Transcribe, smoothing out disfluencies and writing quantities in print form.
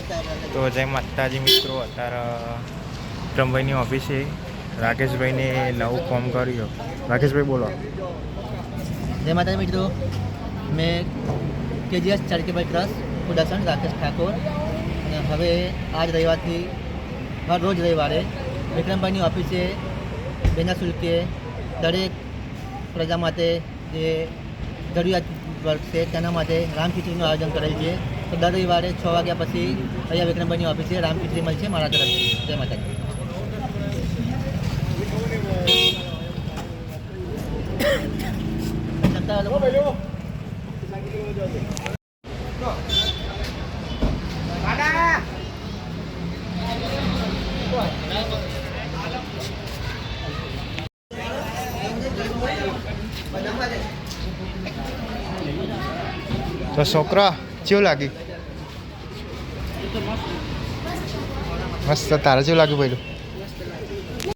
તો જય માતાજી મિત્રો, અત્યારે વિક્રમભાઈની ઓફિસે રાકેશભાઈને નવું ફોર્મ કર્યું. રાકેશભાઈ બોલો. જય માતાજી મિત્રો, મેં KGS charitable trust Kudasan Rakesh Thakor, અને હવે આજ રવિવારથી હર રોજ રવિવારે વિક્રમભાઈની ઓફિસે વિના શુલ્કે દરેક પ્રજા માટે જે જરૂરિયાત વર્ગ છે તેના માટે રામખીચડીનું આયોજન કરેલ છે. તો દર રવિવારે 6 વાગ્યા પછી અહીંયા વિક્રમભાઈની ઓફિસે રામખીચડી મળશે મારા તરફથી. જય માતાજી. તો છોકરા કેવું લાગ્યું? મસ્ત. તારે કેવું લાગ્યું પહેલું?